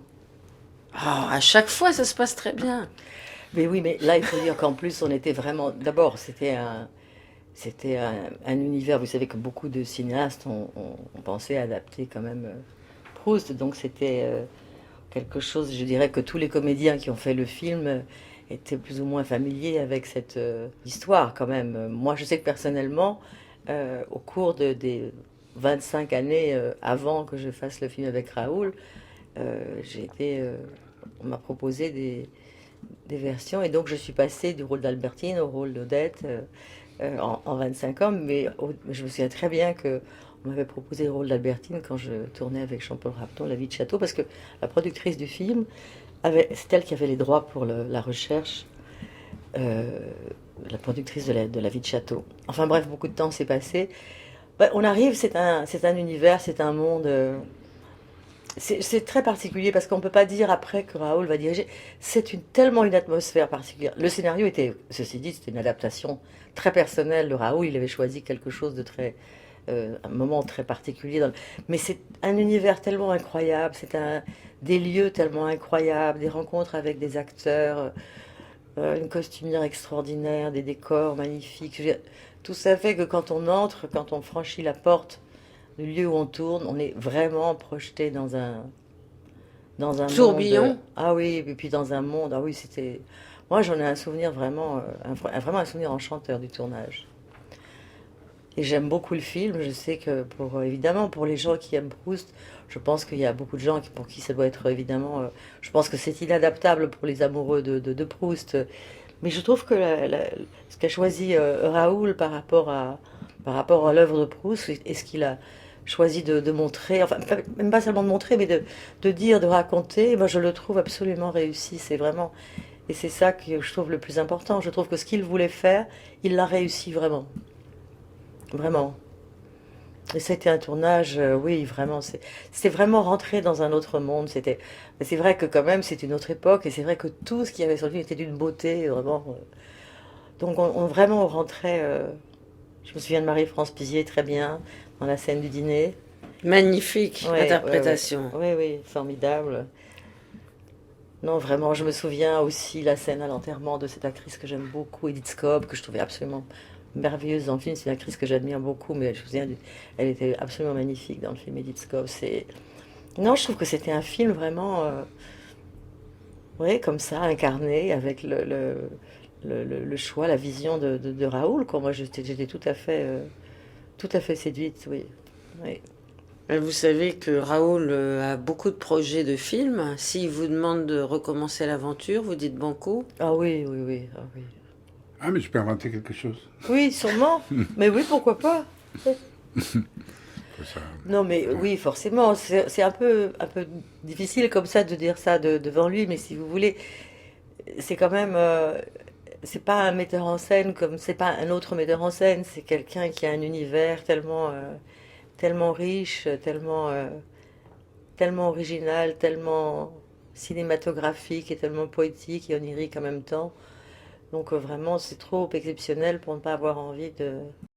[SPEAKER 1] À chaque fois, ça se passe très bien.
[SPEAKER 2] Mais oui, mais là, il faut dire qu'en plus, on était vraiment. D'abord, c'était un univers. Vous savez que beaucoup de cinéastes ont pensé adapter quand même Proust. Donc, c'était quelque chose. Je dirais que tous les comédiens qui ont fait le film étaient plus ou moins familiers avec cette histoire quand même. Moi, je sais que personnellement, au cours des 25 années avant que je fasse le film avec Raoul, on m'a proposé des versions et donc je suis passée du rôle d'Albertine au rôle d'Odette en 25 ans, mais je me souviens très bien que on m'avait proposé le rôle d'Albertine quand je tournais avec Jean-Paul Rapton, La vie de château, parce que la productrice du film, c'est elle qui avait les droits pour la recherche, la productrice de la vie de château. Enfin bref, beaucoup de temps s'est passé. Ben, on arrive, c'est un univers, c'est un monde... c'est très particulier parce qu'on ne peut pas dire après que Raoul va diriger. Tellement une atmosphère particulière. Le scénario était, ceci dit, c'était une adaptation très personnelle de Raoul. Il avait choisi quelque chose de très, un moment très particulier. Mais c'est un univers tellement incroyable. Des lieux tellement incroyables, des rencontres avec des acteurs, une costumière extraordinaire, des décors magnifiques. Tout ça fait que quand on entre, quand on franchit la porte le lieu où on tourne, on est vraiment projeté dans un
[SPEAKER 1] Tourbillon.
[SPEAKER 2] monde. Ah oui, et puis dans un monde. Ah oui, c'était. Moi, j'en ai un souvenir vraiment, vraiment un souvenir enchanteur du tournage. Et j'aime beaucoup le film. Je sais que évidemment, pour les gens qui aiment Proust, je pense qu'il y a beaucoup de gens pour qui ça doit être évidemment. Je pense que c'est inadaptable pour les amoureux de Proust. Mais je trouve que ce qu'a choisi Raoul par rapport à l'œuvre de Proust et ce qu'il a choisi de montrer, enfin même pas seulement de montrer, mais de dire, de raconter, moi je le trouve absolument réussi. C'est vraiment, et c'est ça que je trouve le plus important. Je trouve que ce qu'il voulait faire, il l'a réussi vraiment, vraiment. Et c'était un tournage, oui, vraiment, c'est vraiment rentré dans un autre monde. C'est vrai que quand même, c'est une autre époque, et c'est vrai que tout ce qu'il y avait sur lui était d'une beauté, vraiment. Donc vraiment, on rentrait. Je me souviens de Marie-France Pizier très bien dans la scène du dîner.
[SPEAKER 1] Magnifique
[SPEAKER 2] Ouais,
[SPEAKER 1] interprétation.
[SPEAKER 2] Oui, oui, formidable. Non, vraiment, je me souviens aussi la scène à l'enterrement de cette actrice que j'aime beaucoup, Edith Scobb, que je trouvais absolument merveilleuse dans le film. C'est une actrice que j'admire beaucoup, mais je me souviens, elle était absolument magnifique dans le film Edith Scobb. Non, je trouve que c'était un film vraiment, oui, comme ça, incarné, avec le choix, la vision de Raoul. Quoi. Moi, j'étais tout à fait séduite, oui. Oui.
[SPEAKER 1] Vous savez que Raoul a beaucoup de projets de films. S'il vous demande de recommencer l'aventure, vous dites banco.
[SPEAKER 2] Ah oui, oui, oui, ah oui.
[SPEAKER 3] Ah, mais je peux inventer quelque chose.
[SPEAKER 2] Oui, sûrement. Mais oui, pourquoi pas.
[SPEAKER 3] Ça.
[SPEAKER 2] Non, mais oui, forcément. C'est un peu difficile comme ça de dire ça devant lui, mais si vous voulez, c'est quand même. C'est pas un metteur en scène comme c'est pas un autre metteur en scène. C'est quelqu'un qui a un univers tellement riche, tellement original, tellement cinématographique et tellement poétique et onirique en même temps. Donc vraiment, c'est trop exceptionnel pour ne pas avoir envie